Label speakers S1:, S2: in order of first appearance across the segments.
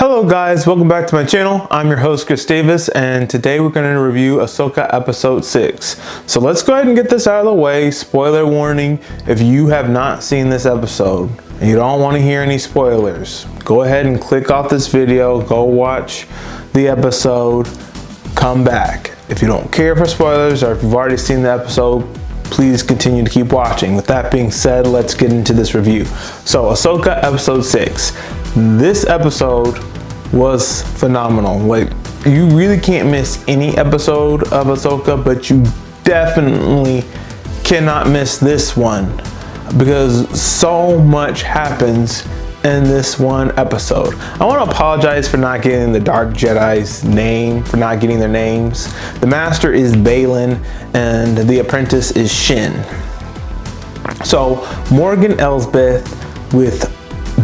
S1: Hello guys, welcome back to my channel. I'm your host Chris Davis, and today we're going to review Ahsoka episode 6. So let's go ahead and get this out of the way. Spoiler warning, if you have not seen this episode and you don't want to hear any spoilers, go ahead and click off this video, go watch the episode, come back. If you don't care for spoilers, or if you've already seen the episode, please continue to keep watching. With that being said, let's get into this review. So Ahsoka episode 6. This episode was phenomenal. Like, you really can't miss any episode of Ahsoka, but you definitely cannot miss this one because so much happens in this one episode. I want to apologize for not getting the Dark Jedi's name, for not getting their names. The Master is Baylan and the Apprentice is Shin. So Morgan Elsbeth with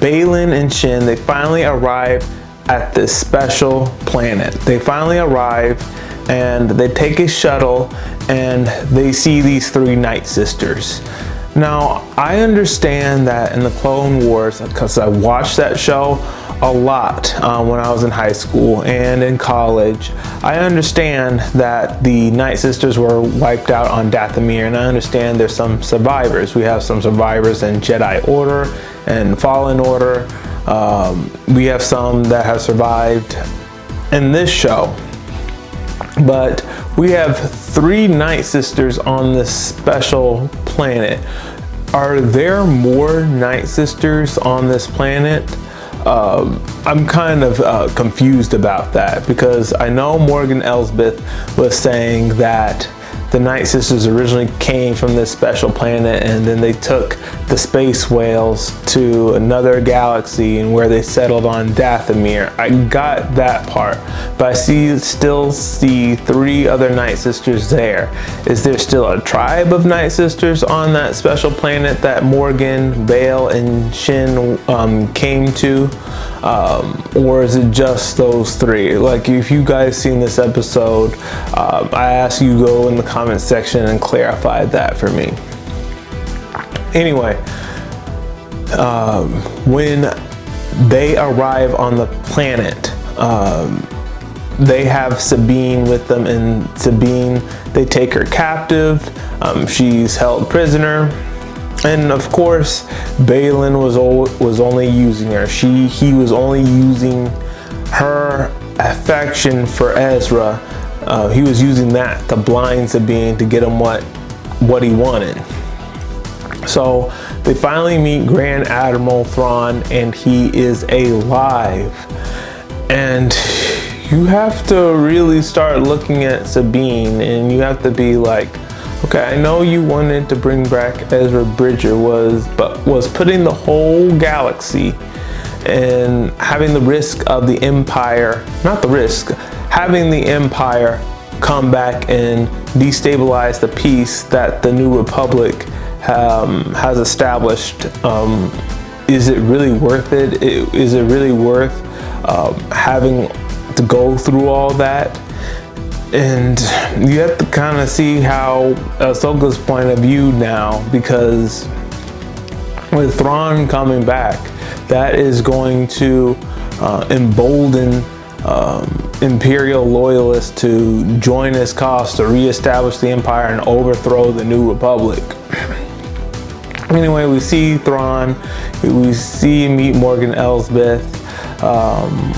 S1: Baylan and Shin, they finally arrive at this special planet. They finally arrive and they take a shuttle and they see these three Night Sisters. Now, I understand that in the Clone Wars, because I watched that show a lot when I was in high school and in college, I understand that the Night Sisters were wiped out on Dathomir, and I understand there's some survivors. We have some survivors in Jedi Order and Fallen Order. We have some that have survived in this show. But we have three Night Sisters on this special planet. Are there more Night Sisters on this planet? I'm kind of confused about that, because I know Morgan Elsbeth was saying that the Night Sisters originally came from this special planet and then they took the space whales to another galaxy and where they settled on Dathomir. I got that part, but I still see three other Night Sisters there. Is there still a tribe of Night Sisters on that special planet that Morgan, Bail, and Shin came to? Or is it just those three? Like, if you guys seen this episode, I ask you go in the comment section and clarify that for me. Anyway, when they arrive on the planet, they have Sabine with them, and Sabine, they take her captive. She's held prisoner. And of course, Baylan was only using her. He was only using her affection for Ezra. He was using that to blind Sabine to get him what he wanted. So they finally meet Grand Admiral Thrawn, and he is alive. And you have to really start looking at Sabine, and you have to be like, okay, I know you wanted to bring back Ezra Bridger, but was putting the whole galaxy and having the risk of the Empire, having the Empire come back and destabilize the peace that the New Republic has established. Is it really worth it? Is it really worth having to go through all that? And you have to kind of see how Ahsoka's point of view now, because with Thrawn coming back, that is going to embolden Imperial loyalists to join his cause to reestablish the Empire and overthrow the New Republic. Anyway, we see Thrawn, we see him meet Morgan Elsbeth.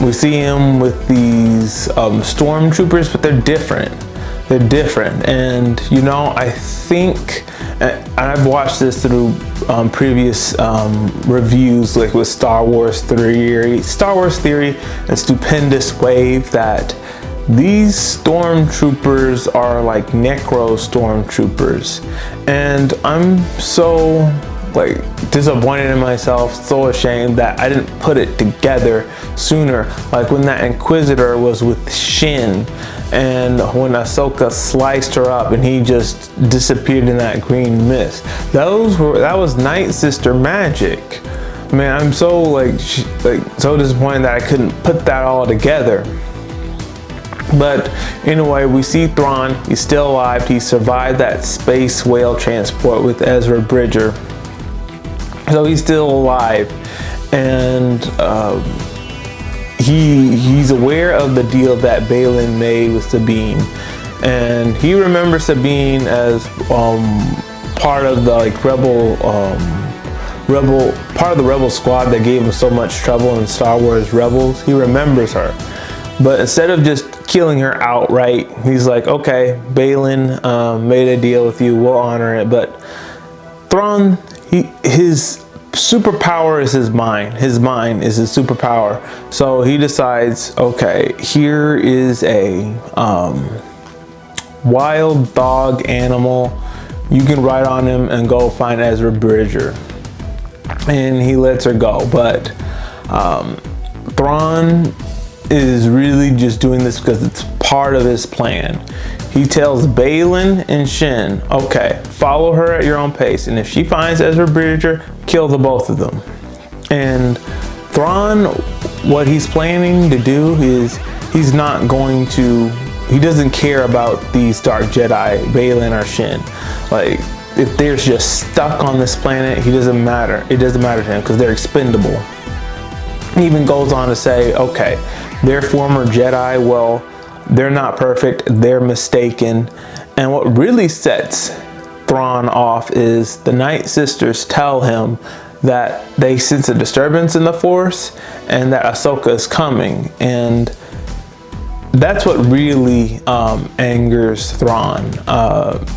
S1: We see him with these stormtroopers, but they're different. They're different, and you know, I think, and I've watched this through previous reviews, like with Star Wars Theory and Stupendous Wave, that these stormtroopers are like necro stormtroopers, and I'm so disappointed in myself, so ashamed that I didn't put it together sooner. Like when that Inquisitor was with Shin, and when Ahsoka sliced her up and he just disappeared in that green mist, that was Night Sister magic. Man, I'm so so disappointed that I couldn't put that all together. But anyway, we see Thrawn. He's still alive. He survived that space whale transport with Ezra Bridger. So he's still alive, and he's aware of the deal that Baylan made with Sabine, and he remembers Sabine as part of the like rebel squad that gave him so much trouble in Star Wars Rebels. He remembers her, but instead of just killing her outright, he's like, okay, Baylan made a deal with you, we'll honor it. But Thrawn, his superpower is his mind. His mind is his superpower. So he decides, okay, here is a wild dog animal. You can ride on him and go find Ezra Bridger. And he lets her go. But Thrawn is really just doing this because it's part of his plan. He tells Baylan and Shin, okay, follow her at your own pace, and if she finds Ezra Bridger, kill the both of them. And Thrawn, what he's planning to do is he doesn't care about these dark Jedi, Baylan or Shin. Like, if they're just stuck on this planet, it doesn't matter to him because they're expendable. He even goes on to say, okay, they're former Jedi, well, they're not perfect, they're mistaken. And what really sets Thrawn off is the Night Sisters tell him that they sense a disturbance in the Force and that Ahsoka is coming. And that's what really angers Thrawn,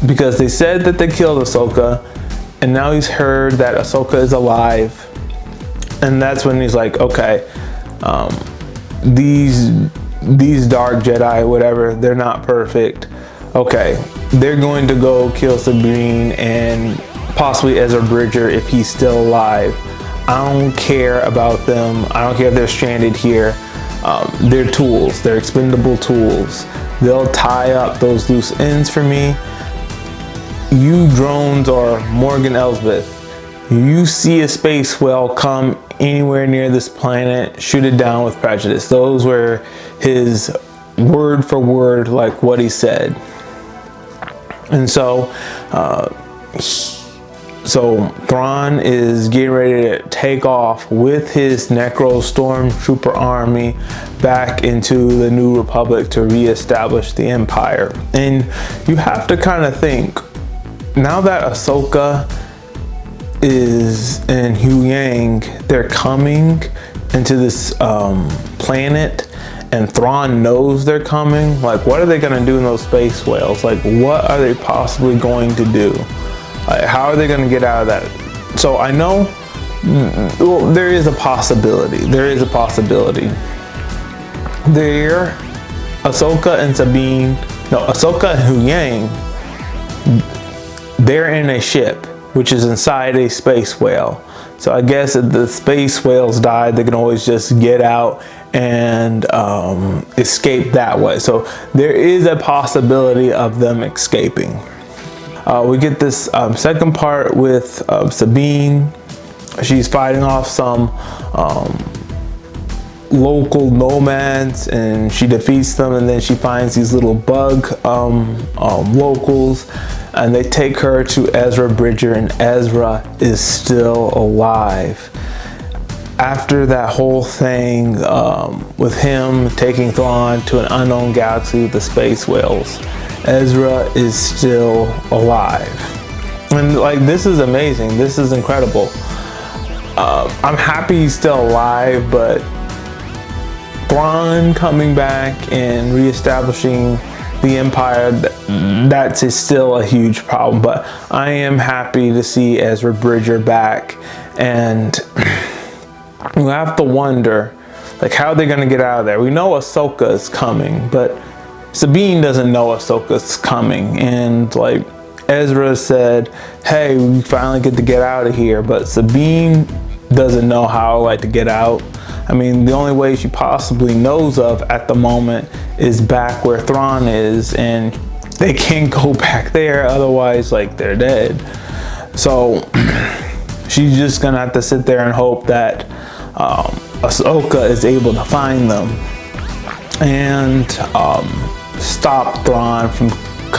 S1: because they said that they killed Ahsoka, and now he's heard that Ahsoka is alive. And that's when he's like, okay, these dark Jedi, whatever, they're not perfect. Okay, they're going to go kill Sabine and possibly Ezra Bridger if he's still alive. I don't care about them. I don't care if they're stranded here. They're tools. They're expendable tools. They'll tie up those loose ends for me. You drones or Morgan Elsbeth, you see a space whale come anywhere near this planet, shoot it down with prejudice. Those were his word for word, like what he said. And so Thrawn is getting ready to take off with his Necro Stormtrooper army back into the New Republic to reestablish the Empire. And you have to kind of think, now that Ahsoka and Huyang, they're coming into this planet, and Thrawn knows they're coming, like, what are they going to do in those space whales? Like, what are they possibly going to do? Like, how are they going to get out of that? So I know, well, there is a possibility. Ahsoka and Huyang, they're in a ship which is inside a space whale. So I guess if the space whales die, they can always just get out and escape that way. So there is a possibility of them escaping. We get this second part with Sabine. She's fighting off some local nomads, and she defeats them, and then she finds these little bug locals, and they take her to Ezra Bridger, and Ezra is still alive. After that whole thing with him taking Thrawn to an unknown galaxy with the space whales, Ezra is still alive. And like, this is amazing. This is incredible. I'm happy he's still alive, but Thrawn coming back and reestablishing the Empire, that's still a huge problem. But I am happy to see Ezra Bridger back, and you have to wonder, like, how are they going to get out of there? We know Ahsoka is coming, but Sabine doesn't know Ahsoka's coming, and like Ezra said, hey, we finally get to get out of here, but Sabine doesn't know how like to get out. I mean, the only way she possibly knows of at the moment is back where Thrawn is, and they can't go back there, otherwise like they're dead. So she's just gonna have to sit there and hope that Ahsoka is able to find them and stop Thrawn from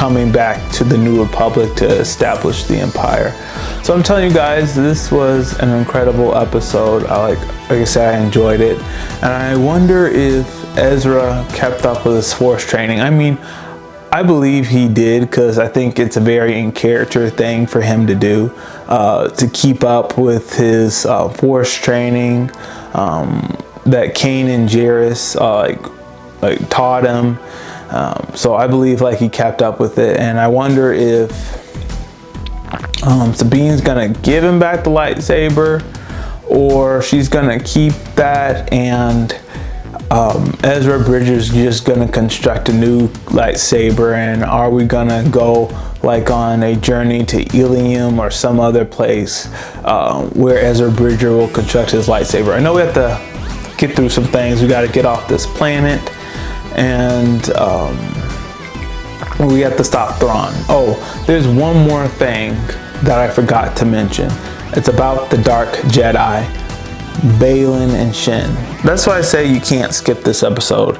S1: coming back to the New Republic to establish the Empire. So I'm telling you guys, this was an incredible episode. Like I said, I enjoyed it. And I wonder if Ezra kept up with his Force training. I mean, I believe he did, because I think it's a very in character thing for him to do, to keep up with his Force training that Kane and Jarrus like taught him. So I believe like he kept up with it, and I wonder if Sabine's gonna give him back the lightsaber, or she's gonna keep that and Ezra Bridger's just gonna construct a new lightsaber. And are we gonna go like on a journey to Ilium or some other place where Ezra Bridger will construct his lightsaber? I know we have to get through some things. We got to get off this planet, and we have to stop Thrawn. Oh, there's one more thing that I forgot to mention. It's about the Dark Jedi, Baylan and Shin. That's why I say you can't skip this episode.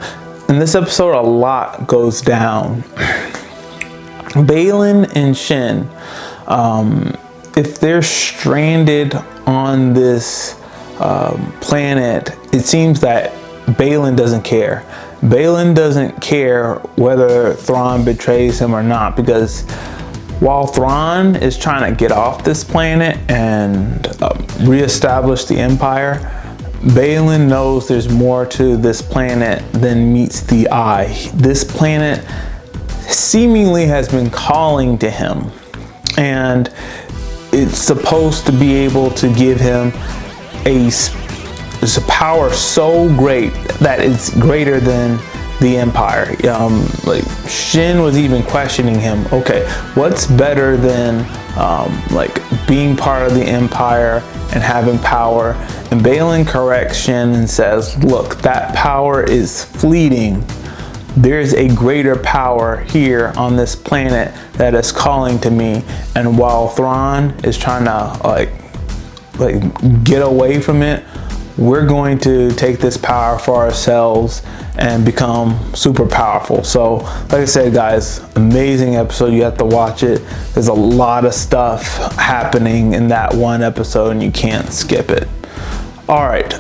S1: In this episode, a lot goes down. Baylan and Shin, if they're stranded on this planet, it seems that Baylan doesn't care. Baylan doesn't care whether Thrawn betrays him or not, because while Thrawn is trying to get off this planet and reestablish the Empire, Baylan knows there's more to this planet than meets the eye. This planet seemingly has been calling to him, and it's supposed to be able to give him a power so great that it's greater than the Empire. Like Shin was even questioning him. Okay, what's better than like being part of the Empire and having power? And Baylan corrects Shin and says, look, that power is fleeting. There's a greater power here on this planet that is calling to me. And while Thrawn is trying to like get away from it, we're going to take this power for ourselves and become super powerful. So like I said, guys, amazing episode. You have to watch it. There's a lot of stuff happening in that one episode, and you can't skip it. All right,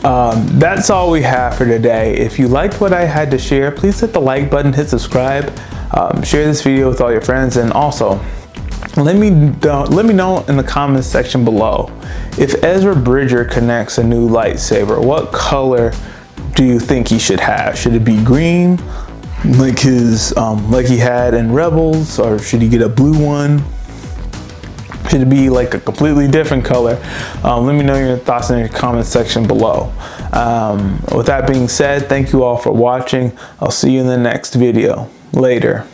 S1: that's all we have for today. If you liked what I had to share, please hit the like button, hit subscribe, share this video with all your friends, and also let me know in the comments section below, if Ezra Bridger connects a new lightsaber, what color do you think he should have? Should it be green, like his like he had in Rebels, or should he get a blue one? Should it be like a completely different color? Let me know your thoughts in the comment section below. With that being said, thank you all for watching. I'll see you in the next video. Later.